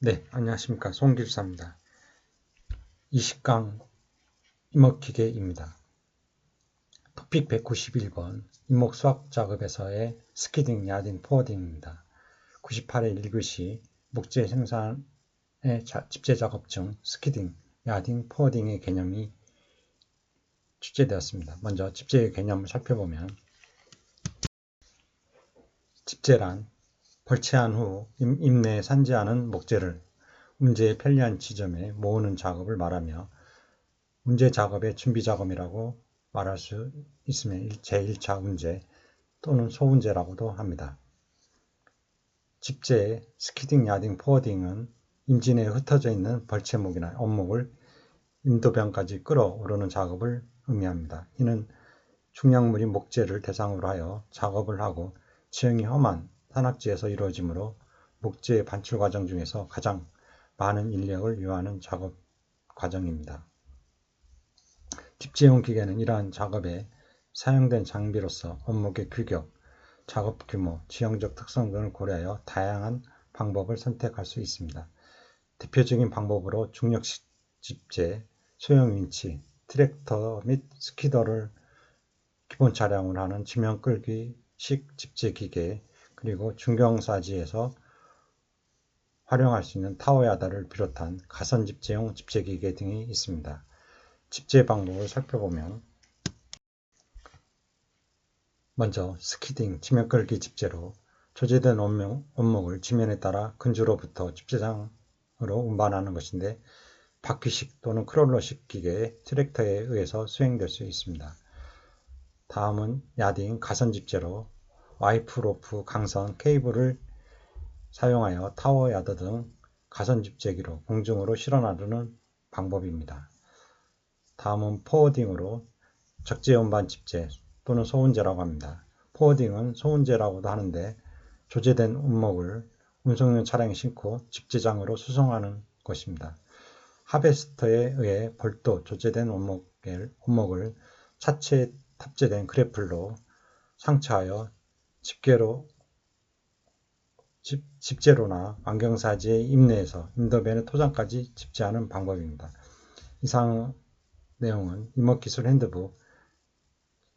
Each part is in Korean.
네, 안녕하십니까. 송길사입니다. 20강 임목기계입니다. 토픽 191번 임목 수학 작업에서의 스키딩, 야딩, 포워딩입니다. 98회 1교시 목재 생산의 집재 작업 중 스키딩, 야딩, 포워딩의 개념이 출제되었습니다. 먼저 집재의 개념을 살펴보면 집재란 벌채한 후 임내에 산재하는 목재를 운재의 편리한 지점에 모으는 작업을 말하며 운재 작업의 준비 작업이라고 말할 수 있으며 제1차 운재 또는 소운재라고도 합니다. 집재의 스키딩, 야딩, 포워딩은 임진에 흩어져 있는 벌채목이나 원목을 임도변까지 끌어오르는 작업을 의미합니다. 이는 중량물인 목재를 대상으로 하여 작업을 하고 지형이 험한 산악지에서 이루어지므로 목재의 반출 과정 중에서 가장 많은 인력을 요하는 작업 과정입니다. 집재용 기계는 이러한 작업에 사용된 장비로서 원목의 규격, 작업 규모, 지형적 특성 등을 고려하여 다양한 방법을 선택할 수 있습니다. 대표적인 방법으로 중력식 집재, 소형 윈치, 트랙터 및 스키더를 기본 차량으로 하는 지면 끌기식 집재 기계, 그리고 중경사지에서 활용할 수 있는 타워야다를 비롯한 가선 집재용 집재 기계 등이 있습니다. 집재 방법을 살펴보면 먼저 스키딩, 지면 끌기 집재로 조제된 원목을 지면에 따라 근주로부터 집재장으로 운반하는 것인데 바퀴식 또는 크롤러식 기계의 트랙터에 의해서 수행될 수 있습니다. 다음은 야딩, 가선 집재로 와이프, 로프, 강선, 케이블을 사용하여 타워 야드 등 가선 집재기로 공중으로 실어 나르는 방법입니다. 다음은 포워딩으로 적재 운반 집재 또는 소운재라고 합니다. 포워딩은 소운재라고도 하는데 조제된 원목을 운송용 차량에 싣고 집재장으로 수송하는 것입니다. 하베스터에 의해 별도 조제된 원목을 차체에 탑재된 그래플로 상차하여 집재로나 안경사지의 임내에서 임도변의 토장까지 집재하는 방법입니다. 이상 내용은 임목기술 핸드북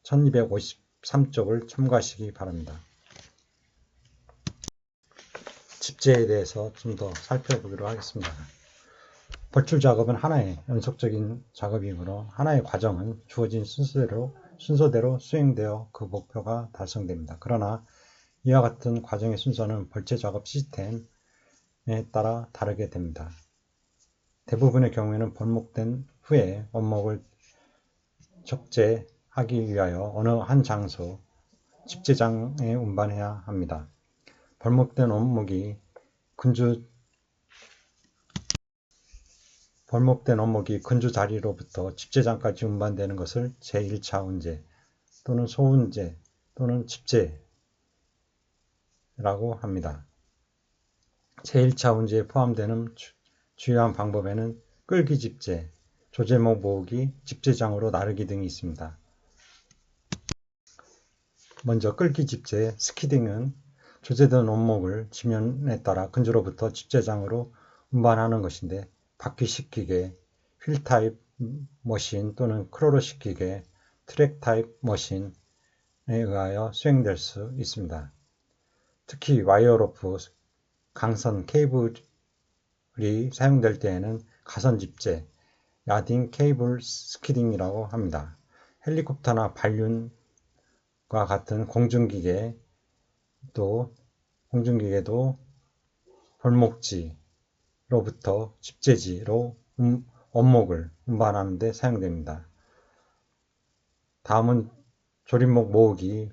1253쪽을 참고하시기 바랍니다. 집재에 대해서 좀 더 살펴보기로 하겠습니다. 벌출 작업은 하나의 연속적인 작업이므로 하나의 과정은 주어진 순서대로 수행되어 그 목표가 달성됩니다. 그러나 이와 같은 과정의 순서는 벌채 작업 시스템에 따라 다르게 됩니다. 대부분의 경우에는 벌목된 후에 원목을 적재하기 위하여 어느 한 장소, 집재장에 운반해야 합니다. 벌목된 원목이 근주 자리로부터 집재장까지 운반되는 것을 제1차 운재 또는 소운재 또는 집재라고 합니다. 제1차 운재에 포함되는 주요한 방법에는 끌기 집재, 조제목 모으기, 집재장으로 나르기 등이 있습니다. 먼저 끌기 집재, 스키딩은 조제된 원목을 지면에 따라 근주로부터 집재장으로 운반하는 것인데 바퀴식 기계, 휠 타입 머신 또는 크롤러식 기계, 트랙 타입 머신에 의하여 수행될 수 있습니다. 특히 와이어 로프, 강선, 케이블이 사용될 때에는 가선 집재, 야딩, 케이블 스키딩이라고 합니다. 헬리콥터나 발륜과 같은 공중기계도 벌목지로부터 집재지로 원목을 운반하는 데 사용됩니다. 다음은 조립목 모으기,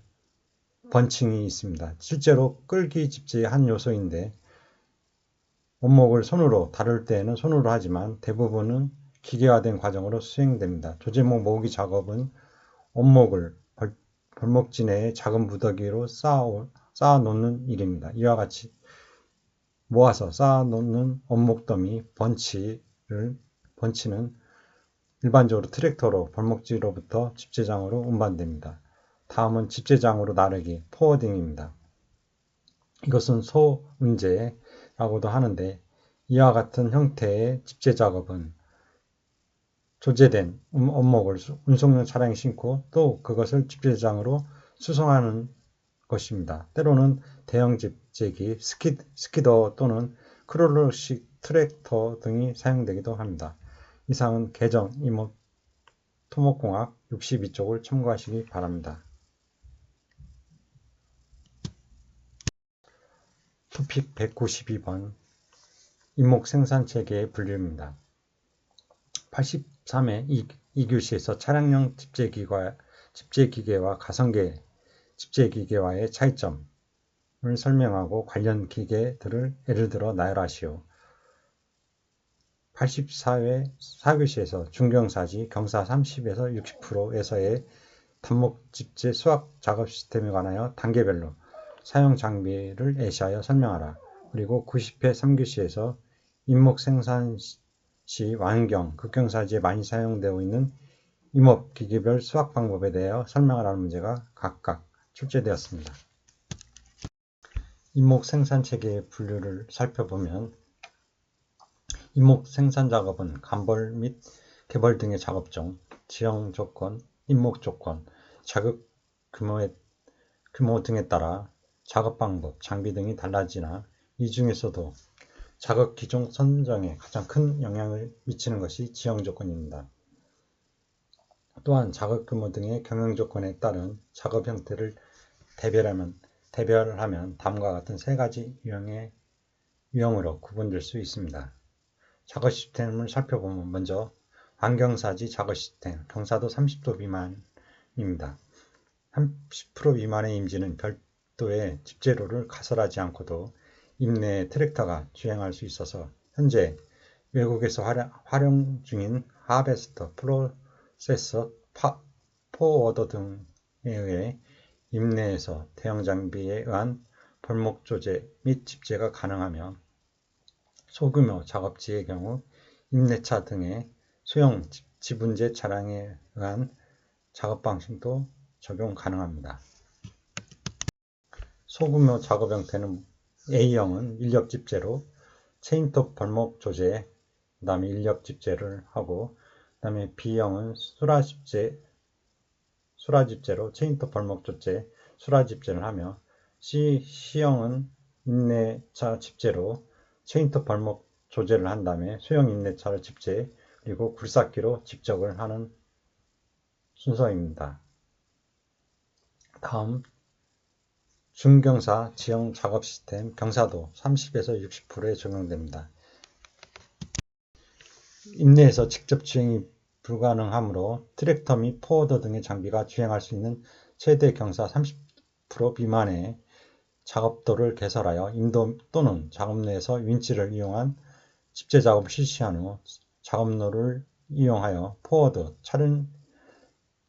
번칭이 있습니다. 실제로 끌기 집재의 한 요소인데 원목을 손으로 다룰 때에는 손으로 하지만 대부분은 기계화된 과정으로 수행됩니다. 조제목 모으기 작업은 원목을 벌목지 내에 작은 무더기로 쌓아 놓는 일입니다. 이와 같이 모아서 쌓아 놓는 원목 더미 번치는 일반적으로 트랙터로 벌목지로부터 집재장으로 운반됩니다. 다음은 집재장으로 나르기, 포워딩입니다. 이것은 소운재라고도 하는데 이와 같은 형태의 집재 작업은 조제된 원목을 운송용 차량에 싣고 또 그것을 집재장으로 수송하는 것입니다. 때로는 대형 집재기, 스키더 또는 크롤러식 트랙터 등이 사용되기도 합니다. 이상은 개정 이목 토목공학 62쪽을 참고하시기 바랍니다. 토픽 192번 임목 생산체계의 분류입니다. 83회 2교시에서 차량용 집재기계와 가성계 집재기계와의 차이점을 설명하고 관련 기계들을 예를 들어 나열하시오. 84회 4교시에서 중경사지 경사 30에서 60%에서의 단목 집재 수학 작업 시스템에 관하여 단계별로 사용 장비를 예시하여 설명하라. 그리고 90회 3교시에서 임목 생산 시 완경, 극경사지에 많이 사용되고 있는 임업 기계별 수학 방법에 대하여 설명하라는 문제가 각각 출제되었습니다. 임목 생산 체계의 분류를 살펴보면 임목 생산 작업은 간벌 및 개벌 등의 작업종, 지형 조건, 임목 조건, 자극 규모 등에 따라 작업 방법, 장비 등이 달라지나 이 중에서도 작업 기종 선정에 가장 큰 영향을 미치는 것이 지형 조건입니다. 또한 작업 규모 등의 경영 조건에 따른 작업 형태를 대별하면 다음과 같은 세 가지 유형으로 구분될 수 있습니다. 작업 시스템을 살펴보면 먼저 완경사지 작업 시스템, 경사도 30도 미만입니다. 30% 미만의 임지는 별도의 집재로를 가설하지 않고도 임내에 트랙터가 주행할 수 있어서 현재 외국에서 활용 중인 하베스터, 프로세서, 포워더 등에 의해 임내에서 대형 장비에 의한 벌목 조제 및 집재가 가능하며 소규모 작업지의 경우 임내차 등의 소형 지분재 차량에 의한 작업 방식도 적용 가능합니다. 소규모 작업 형태는 A형은 인력 집재로 체인톱 벌목 조제, 그 다음에 인력 집재를 하고, 그 다음에 B형은 수라 집재로 체인톱 벌목 조제, 수라 집재를 하며, C형은 임내차 집재로 체인톱 벌목 조제를 한 다음에 소형 임내차를 집재, 그리고 굴삭기로 직접을 하는 순서입니다. 다음 중경사 지형 작업 시스템 경사도 30에서 60%에 적용됩니다. 임내에서 직접 주행이 불가능하므로 트랙터 및 포워더 등의 장비가 주행할 수 있는 최대 경사 30% 미만의 작업도를 개설하여 임도 또는 작업로에서 윈치를 이용한 집재 작업을 실시한 후 작업로를 이용하여 포워드,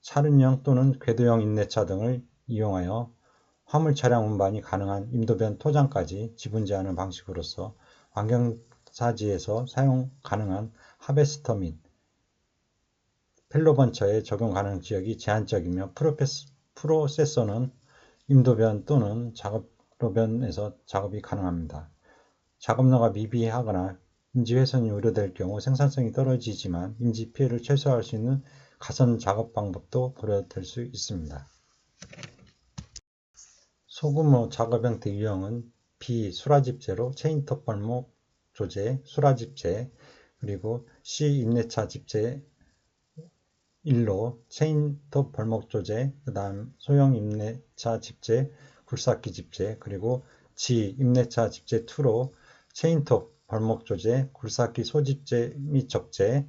차륜형 또는 궤도형 임내차 등을 이용하여 화물 차량 운반이 가능한 임도변 토장까지 지분제하는 방식으로서 완경사지에서 사용 가능한 하베스터 및 펠로번처에 적용 가능한 지역이 제한적이며 프로세서는 임도변 또는 작업로변에서 작업이 가능합니다. 작업로가 미비하거나 임지 훼손이 우려될 경우 생산성이 떨어지지만 임지 피해를 최소화할 수 있는 가선 작업 방법도 고려될 수 있습니다. 소규모 작업 형태 유형은 B. 수라집재로 체인톱 벌목 조제, 수라집재, 그리고 C. 임내차 집재 1로 체인톱 벌목 조제, 그 다음 소형 임내차 집재, 굴삭기 집재, 그리고 G. 임내차 집재 2로 체인톱 벌목 조제, 굴삭기 소집재 및 적재,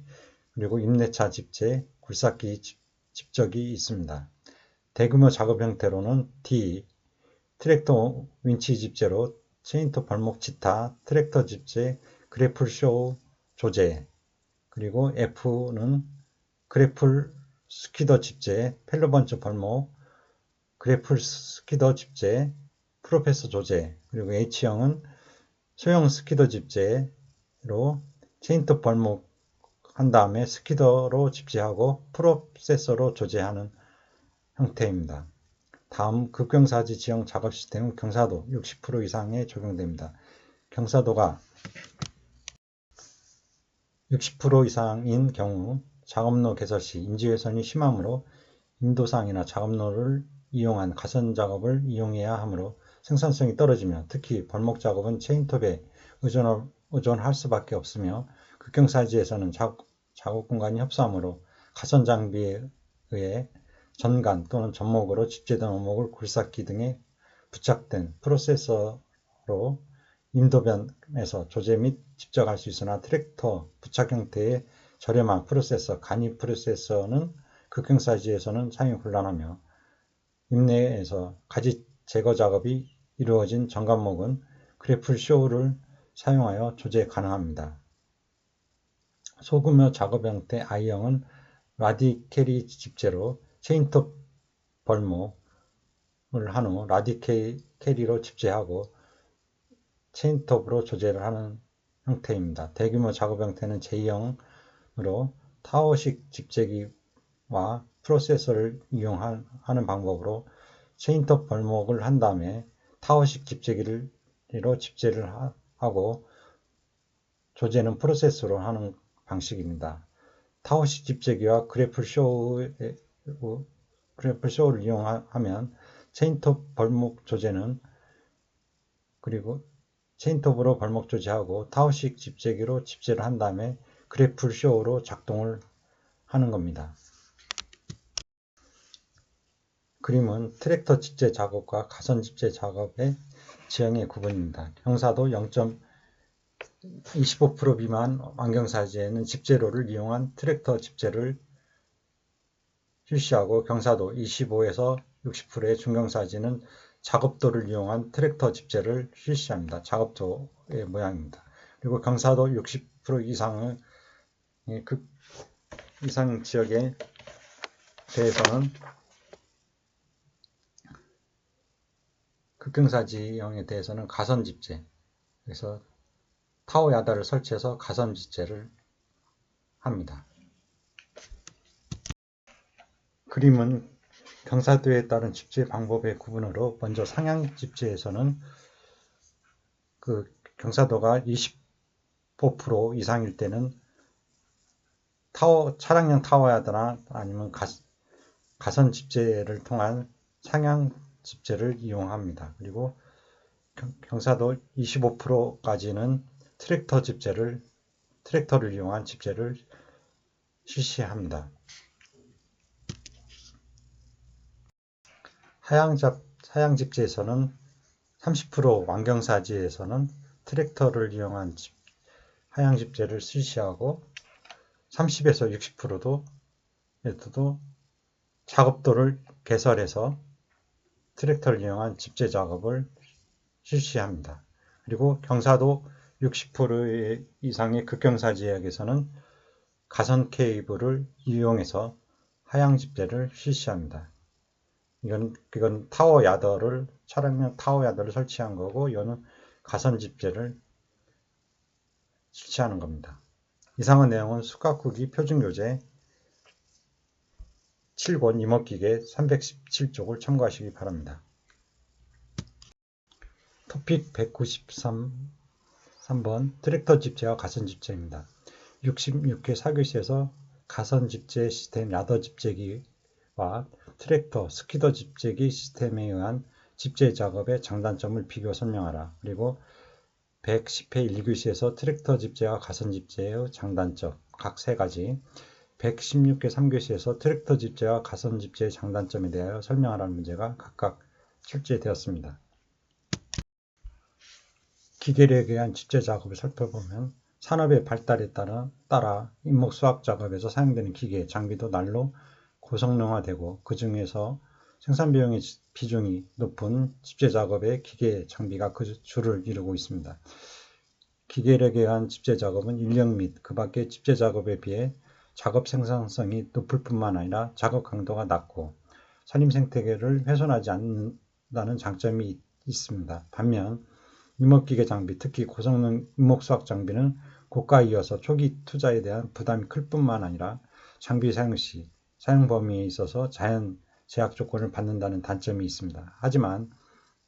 그리고 임내차 집재, 굴삭기 집적이 있습니다. 대규모 작업 형태로는 D. 트랙터 윈치 집재로 체인톱 벌목 지타, 트랙터 집재, 그래플쇼 조제, 그리고 F는 그래플 스키더 집재, 펠로번처 벌목, 그래플 스키더 집재, 프로페서 조제, 그리고 H형은 소형 스키더 집재로 체인톱 벌목 한 다음에 스키더로 집재하고 프로세서로 조제하는 형태입니다. 다음 극경사지 지형 작업 시스템은 경사도 60% 이상에 적용됩니다. 경사도가 60% 이상인 경우 작업로 개설 시 인지훼손이 심하므로 인도상이나 작업로를 이용한 가선 작업을 이용해야 하므로 생산성이 떨어지며 특히 벌목 작업은 체인톱에 의존할 수밖에 없으며 극경사지에서는 작업 공간이 협소하므로 가선 장비에 의해 전간 또는 전목으로 집재된 원목을 굴삭기 등에 부착된 프로세서로 임도변에서 조제 및 집적할 수 있으나 트랙터 부착 형태의 저렴한 프로세서, 간이 프로세서는 극경사지에서는 사용이 곤란하며 임내에서 가지 제거 작업이 이루어진 전간목은 그래플 쇼를 사용하여 조제 가능합니다. 소규모 작업 형태 I형은 라디캐리 집재로 체인톱 벌목을 한 후 라디캐리로 집재하고 체인톱으로 조제를 하는 형태입니다. 대규모 작업 형태는 J형으로 타워식 집재기와 프로세서를 이용하는 방법으로 체인톱 벌목을 한 다음에 타워식 집재기로 집재를 하고 조제는 프로세서로 하는 방식입니다. 타워식 집재기와 그래플쇼를 이용하면 체인톱 벌목 조제는 그리고 체인톱으로 벌목 조제하고 타워식 집재기로 집재를 한 다음에 그래플쇼로 작동을 하는 겁니다. 그림은 트랙터 집재 작업과 가선 집재 작업의 지형의 구분입니다. 경사도 0.25% 미만 완경사지에는 집재로를 이용한 트랙터 집재를 실시하고 경사도 25에서 60%의 중경사지는 작업도를 이용한 트랙터 집재를 실시합니다. 작업도의 모양입니다. 그리고 경사도 60% 이상 지역에 대해서는 극경사지형에 대해서는 가선 집재, 그래서 타워 야다를 설치해서 가선 집재를 합니다. 그림은 경사도에 따른 집재 방법의 구분으로 먼저 상향 집재에서는 경사도가 25% 이상일 때는 차량용 타워 야다나 아니면 가선 집재를 통한 상향 집재를 이용합니다. 그리고 경사도 25%까지는 트랙터를 이용한 집재를 실시합니다. 하향 집재에서는 30% 완경사지에서는 트랙터를 이용한 하향 집재를 실시하고 30에서 60%도 작업도를 개설해서 트랙터를 이용한 집재 작업을 실시합니다. 그리고 경사도 60% 이상의 극경사 지역에서는 가선 케이블을 이용해서 하향 집재를 실시합니다. 이건 차량용 타워 야더를 설치한 거고, 이거는 가선 집재를 실시하는 겁니다. 이상한 내용은 숙각후기 표준교재 7권 임업기계 317쪽을 참고하시기 바랍니다. 토픽 193번 트랙터 집재와 가선 집재입니다. 66회 4교시에서 가선 집재 시스템 야더 집재기와 트랙터 스키더 집재기 시스템에 의한 집재 작업의 장단점을 비교 설명하라. 그리고 110회 1교시에서 트랙터 집재와 가선 집재의 장단점 각 3가지, 116회 3교시에서 트랙터 집재와 가선 집재의 장단점에 대하여 설명하라는 문제가 각각 출제되었습니다. 기계력에 의한 집재 작업을 살펴보면 산업의 발달에 따라 임목 수확 작업에서 사용되는 기계, 장비도 날로 고성능화되고 그 중에서 생산 비용의 비중이 높은 집재 작업의 기계, 장비가 그 주를 이루고 있습니다. 기계력에 의한 집재 작업은 인력 및 그 밖의 집재 작업에 비해 작업 생산성이 높을 뿐만 아니라 작업 강도가 낮고 산림 생태계를 훼손하지 않는다는 장점이 있습니다. 반면 임목기계 장비, 특히 고성능 임목수확 장비는 고가에 이어서 초기 투자에 대한 부담이 클 뿐만 아니라 장비 사용 시 사용 범위에 있어서 자연 제약 조건을 받는다는 단점이 있습니다. 하지만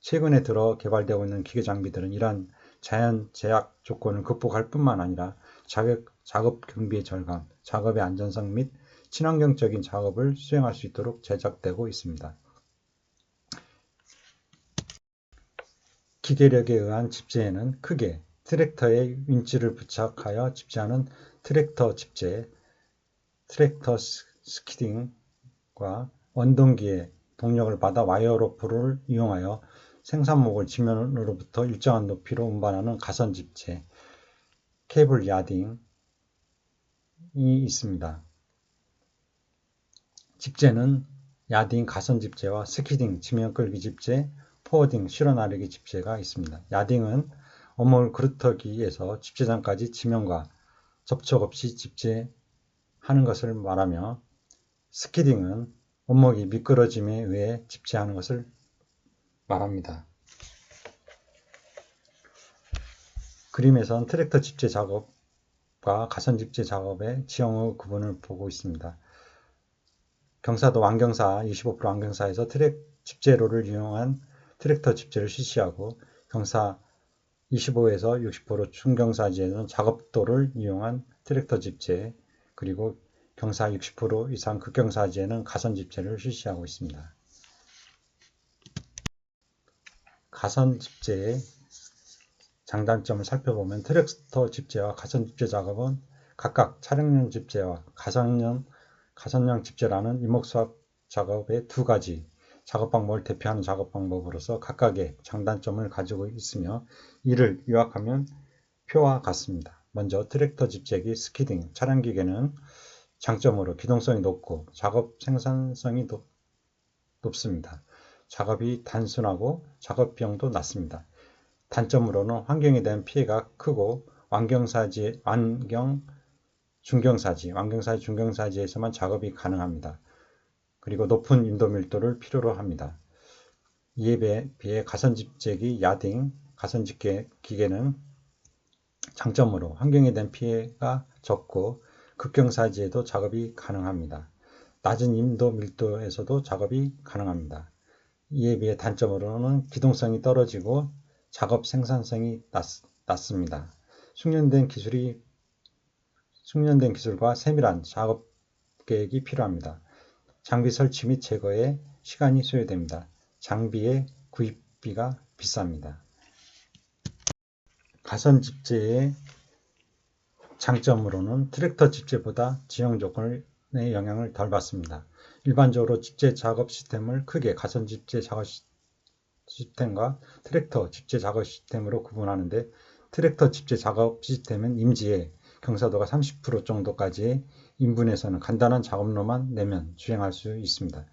최근에 들어 개발되고 있는 기계 장비들은 이러한 자연 제약 조건을 극복할 뿐만 아니라 작업 경비의 절감, 작업의 안전성 및 친환경적인 작업을 수행할 수 있도록 제작되고 있습니다. 기계력에 의한 집재에는 크게 트랙터에 윈치를 부착하여 집재하는 트랙터 집재, 트랙터 스키딩과 원동기의 동력을 받아 와이어 로프를 이용하여 생산목을 지면으로부터 일정한 높이로 운반하는 가선 집재, 케이블 야딩이 있습니다. 집재는 야딩 가선 집재와 스키딩 지면 끌기 집재, 포워딩 실어 나르기 집재가 있습니다. 야딩은 원목을 그루터기에서 집재장까지 지면과 접촉 없이 집재하는 것을 말하며, 스키딩은 원목이 미끄러짐에 의해 집재하는 것을 말합니다. 그림에선 트랙터 집재 작업과 가선 집재 작업의 지형의 구분을 보고 있습니다. 경사도 완경사 25% 완경사에서 집재로를 이용한 트랙터 집재를 실시하고, 경사 25에서 60% 중경사지에는 작업도를 이용한 트랙터 집재, 그리고 경사 60% 이상 극경사지에는 가선 집재를 실시하고 있습니다. 가선 집재의 장단점을 살펴보면, 트랙터 집재와 가선 집재 작업은 각각 차량용 집재와 가선용 집재라는 이목수압 작업의 두 가지 작업 방법을 대표하는 작업 방법으로서 각각의 장단점을 가지고 있으며, 이를 요약하면 표와 같습니다. 먼저 트랙터 집재기 스키딩 차량 기계는 장점으로 기동성이 높고 작업 생산성이 높습니다. 작업이 단순하고 작업 비용도 낮습니다. 단점으로는 환경에 대한 피해가 크고 완경사지, 중경사지에서만 작업이 가능합니다. 그리고 높은 인도 밀도를 필요로 합니다. 이에 비해 가선 집재기 야딩 가선 집재 기계는 장점으로 환경에 대한 피해가 적고 극경사지에도 작업이 가능합니다. 낮은 인도 밀도에서도 작업이 가능합니다. 이에 비해 단점으로는 기동성이 떨어지고 작업 생산성이 낮습니다. 숙련된 기술과 세밀한 작업 계획이 필요합니다. 장비 설치 및 제거에 시간이 소요됩니다. 장비의 구입비가 비쌉니다. 가선 집재의 장점으로는 트랙터 집재보다 지형 조건의 영향을 덜 받습니다. 일반적으로 집재 작업 시스템을 크게 가선 집재 작업 시스템과 트랙터 집재 작업 시스템으로 구분하는데, 트랙터 집재 작업 시스템은 임지에 경사도가 30% 정도까지의 인분에서는 간단한 작업로만 내면 주행할 수 있습니다.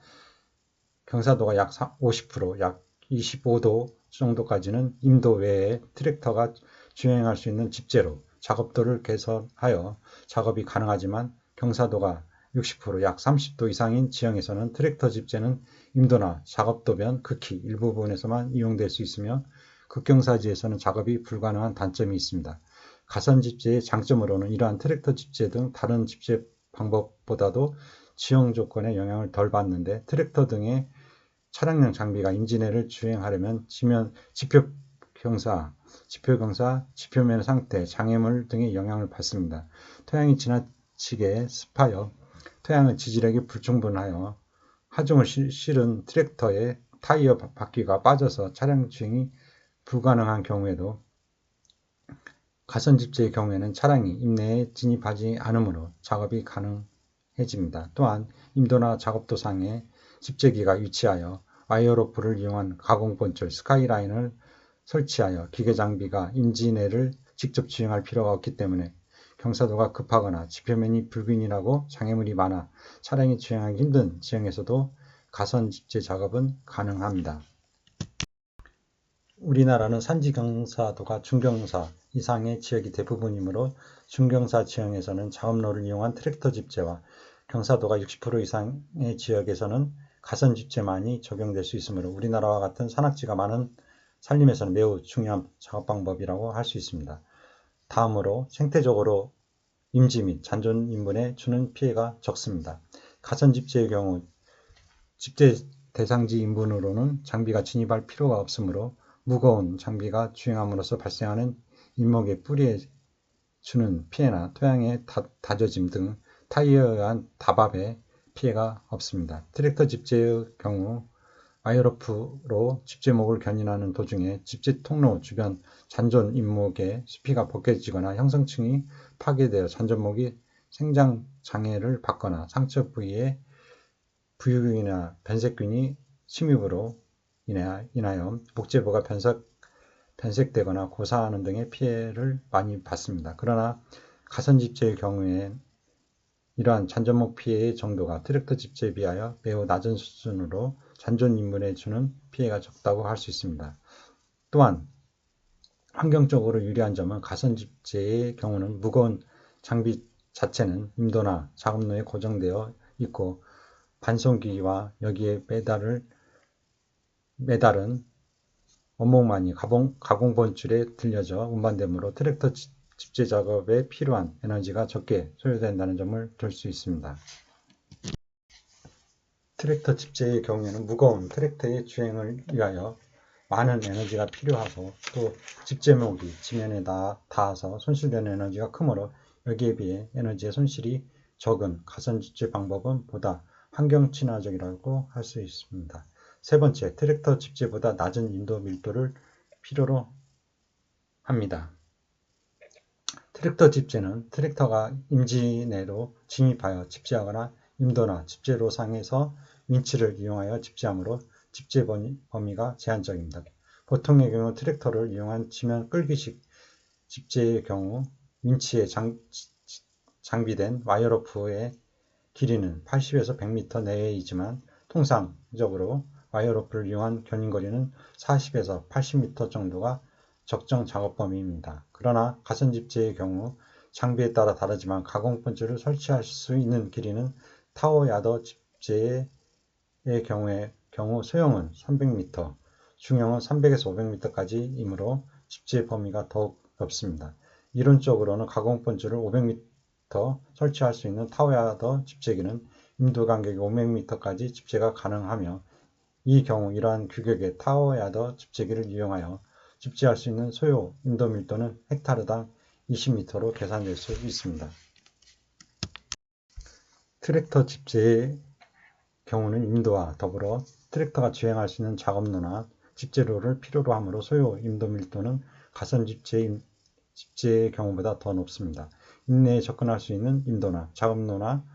경사도가 약 50%, 약 25도 정도까지는 임도 외에 트랙터가 주행할 수 있는 집재로 작업도를 개선하여 작업이 가능하지만, 경사도가 60%, 약 30도 이상인 지형에서는 트랙터 집재는 임도나 작업도변 극히 일부분에서만 이용될 수 있으며, 극경사지에서는 작업이 불가능한 단점이 있습니다. 가선 집재의 장점으로는 이러한 트랙터 집재 등 다른 집재 방법보다도 지형 조건에 영향을 덜 받는데, 트랙터 등의 차량용 장비가 임지 내를 주행하려면 지표경사, 지표면 상태, 장애물 등의 영향을 받습니다. 토양이 지나치게 습하여 토양의 지지력이 불충분하여 하중을 실은 트랙터의 타이어 바퀴가 빠져서 차량 주행이 불가능한 경우에도, 가선 집재의 경우에는 차량이 임내에 진입하지 않으므로 작업이 가능해집니다. 또한 임도나 작업도상에 집재기가 위치하여 와이어 로프를 이용한 가공본줄 스카이라인을 설치하여 기계 장비가 임지 내를 직접 주행할 필요가 없기 때문에 경사도가 급하거나 지표면이 불균일하고 장애물이 많아 차량이 주행하기 힘든 지형에서도 가선 집재 작업은 가능합니다. 우리나라는 산지 경사도가 중경사 이상의 지역이 대부분이므로, 중경사 지형에서는 작업로를 이용한 트랙터 집재와 경사도가 60% 이상의 지역에서는 가선 집재만이 적용될 수 있으므로, 우리나라와 같은 산악지가 많은 산림에서는 매우 중요한 작업 방법이라고 할 수 있습니다. 다음으로 생태적으로 임지 및 잔존 인분에 주는 피해가 적습니다. 가선 집재의 경우 집재 대상지 인분으로는 장비가 진입할 필요가 없으므로, 무거운 장비가 주행함으로써 발생하는 인목의 뿌리에 주는 피해나 토양의 다져짐 등 타이어에 의한 답압에 피해가 없습니다. 트랙터 집재의 경우 와이어로프로 집재목을 견인하는 도중에 집재 통로 주변 잔존 임목의 수피가 벗겨지거나 형성층이 파괴되어 잔존목이 생장 장애를 받거나 상처 부위에 부유균이나 변색균이 침입으로 인하여 목재부가 변색되거나 고사하는 등의 피해를 많이 받습니다. 그러나 가선 집재의 경우에 이러한 잔존목 피해의 정도가 트랙터 집재에 비하여 매우 낮은 수준으로 잔존 인물에 주는 피해가 적다고 할 수 있습니다. 또한 환경적으로 유리한 점은 가선 집재의 경우는 무거운 장비 자체는 임도나 작업로에 고정되어 있고 반송기와 여기에 매달은 원목만이 가공본줄에 들려져 운반되므로 트랙터 집재 작업에 필요한 에너지가 적게 소요된다는 점을 들 수 있습니다. 트랙터 집재의 경우에는 무거운 트랙터의 주행을 위하여 많은 에너지가 필요하고 또 집재목이 지면에 닿아서 손실되는 에너지가 크므로 여기에 비해 에너지의 손실이 적은 가선 집재 방법은 보다 환경 친화적이라고 할 수 있습니다. 세 번째, 트랙터 집재보다 낮은 인도 밀도를 필요로 합니다. 트랙터 집재는 트랙터가 임지 내로 진입하여 집재하거나 임도나 집재로상에서 윈치를 이용하여 집재하므로 집재 범위가 제한적입니다. 보통의 경우 트랙터를 이용한 지면 끌기식 집재의 경우 윈치에 장비된 와이어로프의 길이는 80에서 100m 내외이지만 통상적으로 와이어로프를 이용한 견인거리는 40에서 80m 정도가 적정 작업 범위입니다. 그러나 가선 집재의 경우 장비에 따라 다르지만 가공본줄을 설치할 수 있는 길이는 타워 야더 집재의 경우 소형은 300m, 중형은 300에서 500m까지이므로 집재 범위가 더욱 넓습니다. 이론적으로는 가공본줄을 500m 설치할 수 있는 타워 야더 집재기는 임도 간격이 500m까지 집재가 가능하며 이 경우 이러한 규격의 타워 야더 집재기를 이용하여 집재할 수 있는 소요 임도 밀도는 헥타르당 20m로 계산될 수 있습니다. 트랙터 집재의 경우는 임도와 더불어 트랙터가 주행할 수 있는 작업로나 집재로를 필요로 하므로 소요 임도 밀도는 가선 집재의 경우보다 더 높습니다. 임내에 접근할 수 있는 임도나 작업로나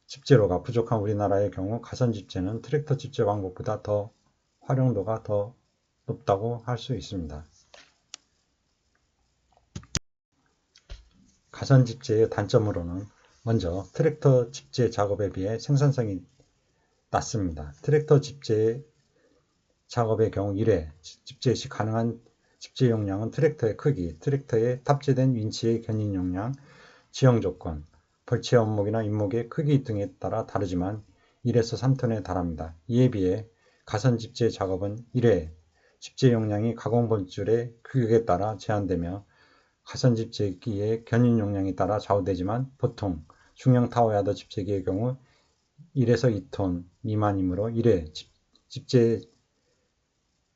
집재로가 부족한 우리나라의 경우 가선 집재는 트랙터 집재 방법보다 더 활용도가 더 높다고 할 수 있습니다. 가선 집재의 단점으로는 먼저 트랙터 집재 작업에 비해 생산성이 낮습니다. 트랙터 집재 작업의 경우 1회 집재 시 가능한 집재 용량은 트랙터의 크기, 트랙터에 탑재된 윈치의 견인 용량, 지형 조건, 벌채 원목이나 임목의 크기 등에 따라 다르지만 1에서 3톤에 달합니다. 이에 비해 가선 집재 작업은 1회 집재 용량이 가공본줄의 규격에 따라 제한되며 가선 집재기의 견인 용량에 따라 좌우되지만 보통 중형 타워 야더 집재기의 경우 1에서 2톤 미만이므로 1회 집재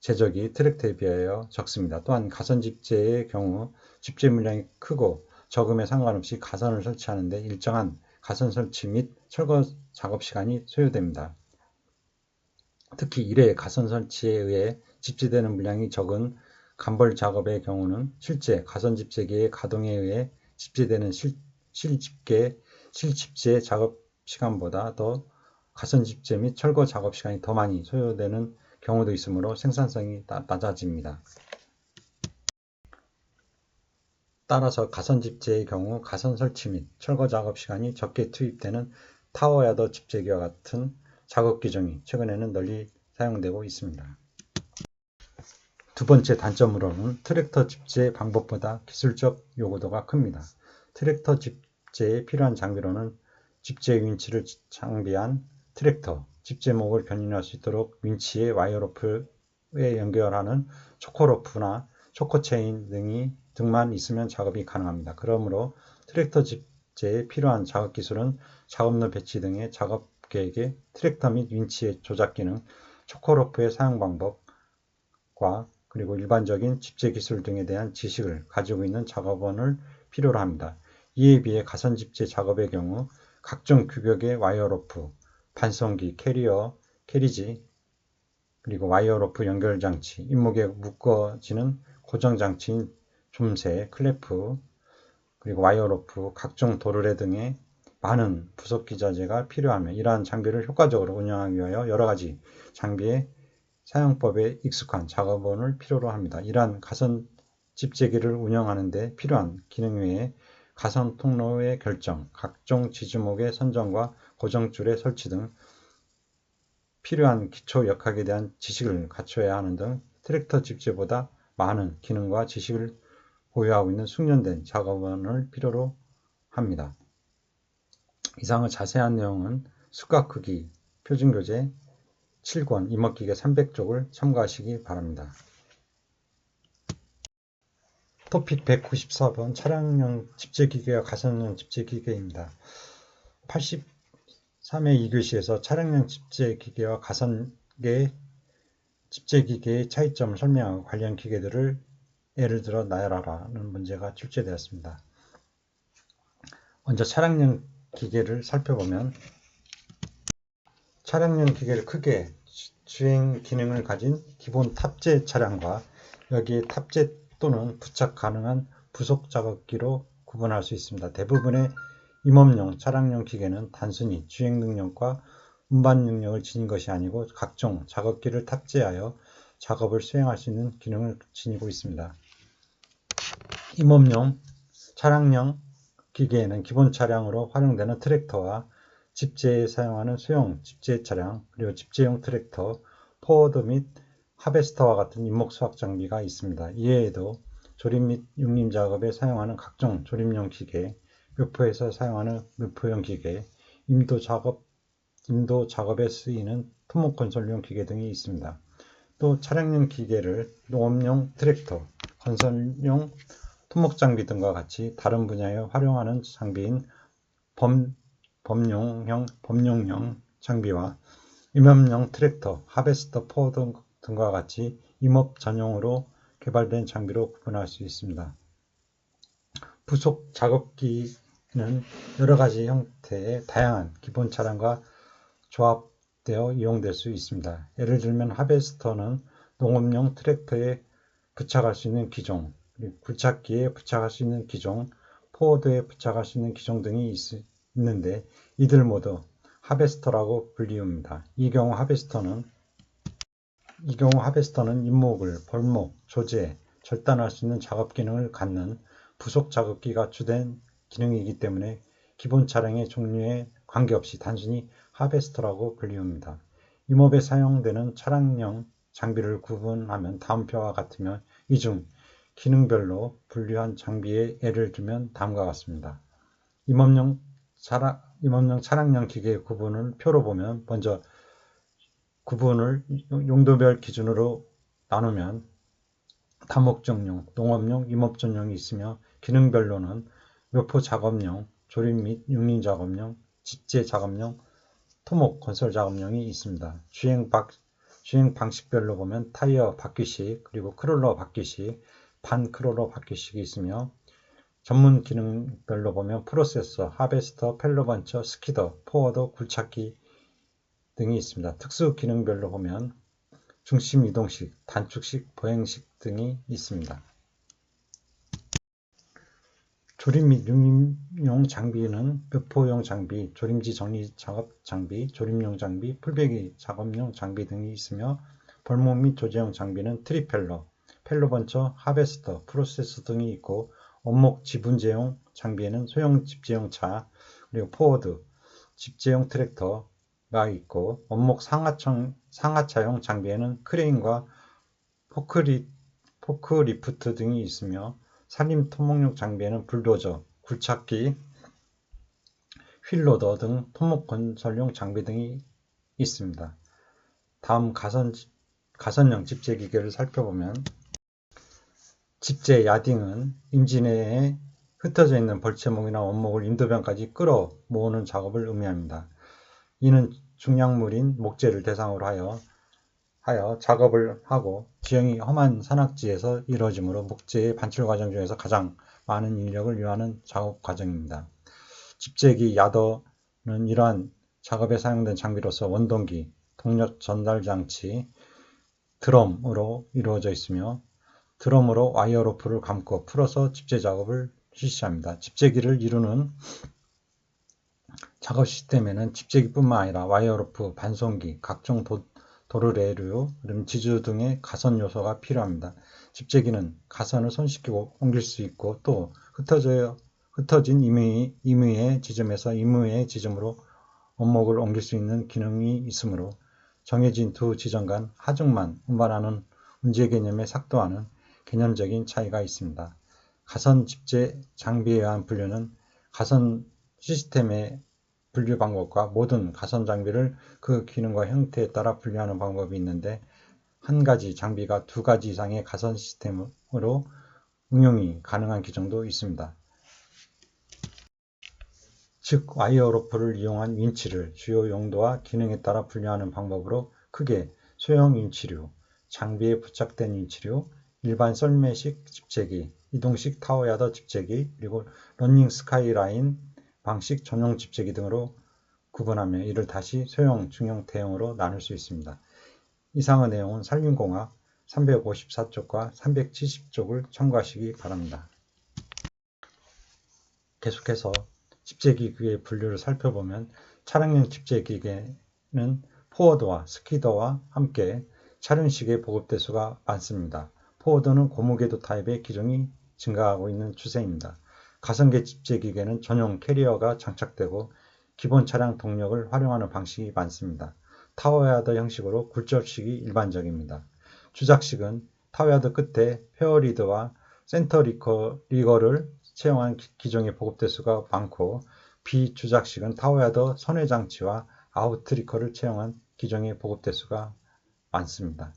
제적이 트랙터에 비하여 적습니다. 또한 가선 집재의 경우 집재 물량이 크고 적음에 상관없이 가선을 설치하는 데 일정한 가선 설치 및 철거 작업 시간이 소요됩니다. 특히 1회 가선 설치에 의해 집재되는 물량이 적은 간벌 작업의 경우는 실제 가선 집재기의 가동에 의해 집재되는 실집재 작업 시간보다 더 가선 집재 및 철거 작업 시간이 더 많이 소요되는 경우도 있으므로 생산성이 낮아집니다. 따라서 가선 집재의 경우 가선 설치 및 철거 작업 시간이 적게 투입되는 타워 야더 집재기와 같은 작업 기종이 최근에는 널리 사용되고 있습니다. 두 번째 단점으로는 트랙터 집재 방법보다 기술적 요구도가 큽니다. 트랙터 집재에 필요한 장비로는 집재 윈치를 장비한 트랙터, 집재목을 견인할 수 있도록 윈치에 와이어로프에 연결하는 초코로프나 초코체인 등만 있으면 작업이 가능합니다. 그러므로 트랙터 집재에 필요한 작업 기술은 작업로 배치 등의 작업 계획에 트랙터 및 윈치의 조작 기능, 초코로프의 사용 방법과 그리고 일반적인 집재 기술 등에 대한 지식을 가지고 있는 작업원을 필요로 합니다. 이에 비해 가선집재 작업의 경우 각종 규격의 와이어로프, 반송기, 캐리어, 캐리지, 그리고 와이어로프 연결장치, 잇목에 묶어지는 고정장치인 좀새, 클래프, 그리고 와이어로프, 각종 도르래 등의 많은 부속기자재가 필요하며 이러한 장비를 효과적으로 운영하기 위하여 여러가지 장비의 사용법에 익숙한 작업원을 필요로 합니다. 이러한 가선 집재기를 운영하는 데 필요한 기능 외에 가선 통로의 결정, 각종 지주목의 선정과 고정줄의 설치 등 필요한 기초 역학에 대한 지식을 갖춰야 하는 등 트랙터 집재보다 많은 기능과 지식을 보유하고 있는 숙련된 작업원을 필요로 합니다. 이상의 자세한 내용은 수가 크기, 표준교재 7권, 임업기계 300쪽을 참고하시기 바랍니다. 토픽 194번 차량용 집재기계와 가선용 집재기계입니다. 83회 2교시에서 차량용 집재기계와 가선계 집재기계의 차이점을 설명하고 관련 기계들을 예를 들어 나열하라는 문제가 출제되었습니다. 먼저 차량용 기계를 살펴보면 차량용 기계를 크게 주행 기능을 가진 기본 탑재 차량과 여기에 탑재 또는 부착 가능한 부속 작업기로 구분할 수 있습니다. 대부분의 임업용 차량용 기계는 단순히 주행 능력과 운반 능력을 지닌 것이 아니고 각종 작업기를 탑재하여 작업을 수행할 수 있는 기능을 지니고 있습니다. 임업용 차량용 기계에는 기본 차량으로 활용되는 트랙터와 집재에 사용하는 소형 집재 차량, 그리고 집재용 트랙터, 포워드 및 하베스터와 같은 임목 수확 장비가 있습니다. 이외에도 조림 및 육림 작업에 사용하는 각종 조림용 기계, 묘포에서 사용하는 묘포용 기계, 임도 작업에 쓰이는 토목 건설용 기계 등이 있습니다. 또 차량용 기계를 농업용 트랙터, 건설용 토목 장비 등과 같이 다른 분야에 활용하는 장비인 범용형 장비와 임업용 트랙터, 하베스터, 포워드 등과 같이 임업 전용으로 개발된 장비로 구분할 수 있습니다. 부속 작업기는 여러 가지 형태의 다양한 기본 차량과 조합되어 이용될 수 있습니다. 예를 들면 하베스터는 농업용 트랙터에 부착할 수 있는 기종, 굴착기에 부착할 수 있는 기종, 포워드에 부착할 수 있는 기종 등이 있는데 이들 모두 하베스터라고 불리웁니다. 이 경우 하베스터는 잇목을 벌목, 조제, 절단할 수 있는 작업 기능을 갖는 부속 작업기가 주된 기능이기 때문에 기본 차량의 종류에 관계없이 단순히 하베스터라고 불리웁니다. 임업에 사용되는 차량용 장비를 구분하면 다음 표와 같으며 이 중 기능별로 분류한 장비의 예를 들면 다음과 같습니다. 임업용 차량용 기계의 구분을 표로 보면 먼저 구분을 용도별 기준으로 나누면 다목적용, 농업용, 임업전용이 있으며 기능별로는 묘포 작업용, 조림 및 육림 작업용, 집재 작업용, 토목 건설 작업용이 있습니다. 주행 방식별로 보면 타이어 바퀴식, 그리고 크롤러 바퀴식, 반크롤러 바퀴식이 있으며 전문 기능별로 보면 프로세서, 하베스터, 펠로번처, 스키더, 포워더, 굴착기 등이 있습니다. 특수 기능별로 보면 중심 이동식, 단축식, 보행식 등이 있습니다. 조림 및 육림용 장비는 묘포용 장비, 조림지 정리 작업 장비, 조림용 장비, 풀베기 작업용 장비 등이 있으며 벌목 및 조제용 장비는 트리펠러, 펠로번처, 하베스터, 프로세서 등이 있고 원목 지분재용 장비에는 소형 집재용 차, 그리고 포워드, 집재용 트랙터가 있고 원목 상하차용 장비에는 크레인과 포크리프트 등이 있으며 산림 토목용 장비에는 불도저, 굴착기, 휠로더 등 토목 건설용 장비 등이 있습니다. 다음 가선용 집재기계를 살펴보면 집재 야딩은 임지 내에 흩어져 있는 벌채목이나 원목을 인도변까지 끌어 모으는 작업을 의미합니다. 이는 중량물인 목재를 대상으로 하여 작업을 하고 지형이 험한 산악지에서 이루어지므로 목재의 반출 과정 중에서 가장 많은 인력을 요하는 작업 과정입니다. 집재기 야더는 이러한 작업에 사용된 장비로서 원동기, 동력 전달 장치, 드럼으로 이루어져 있으며 드럼으로 와이어 로프를 감고 풀어서 집재 작업을 실시합니다. 집재기를 이루는 작업 시스템에는 집재기뿐만 아니라 와이어 로프, 반송기, 각종 도르래류, 지주 등의 가선 요소가 필요합니다. 집재기는 가선을 손쉽게 옮길 수 있고 또 흩어진 임의의 지점에서 임의의 지점으로 원목을 옮길 수 있는 기능이 있으므로 정해진 두 지점 간 하중만 운반하는 운제 개념에 삭도하는 개념적인 차이가 있습니다. 가선 집재 장비에 의한 분류는 가선 시스템의 분류 방법과 모든 가선 장비를 그 기능과 형태에 따라 분류하는 방법이 있는데 한 가지 장비가 두 가지 이상의 가선 시스템으로 응용이 가능한 규정도 있습니다. 즉 와이어 로프를 이용한 윈치를 주요 용도와 기능에 따라 분류하는 방법으로 크게 소형 윈치류, 장비에 부착된 윈치류, 일반 썰매식 집재기, 이동식 타워야더 집재기, 그리고 러닝 스카이라인 방식 전용 집재기 등으로 구분하며 이를 다시 소형, 중형, 대형으로 나눌 수 있습니다. 이상의 내용은 산림공학 354쪽과 370쪽을 참고하시기 바랍니다. 계속해서 집재기기의 분류를 살펴보면 차량용 집재기계는 포워드와 스키더와 함께 차륜식의 보급대수가 많습니다. 포워드는 고무궤도 타입의 기종이 증가하고 있는 추세입니다. 가성계 집재기계는 전용 캐리어가 장착되고 기본 차량 동력을 활용하는 방식이 많습니다. 타워야드 형식으로 굴절식이 일반적입니다. 주작식은 타워야드 끝에 페어리드와 센터 리거를 채용한 기종의 보급대수가 많고 비주작식은 타워야드 선회장치와 아웃리커를 채용한 기종의 보급대수가 많습니다.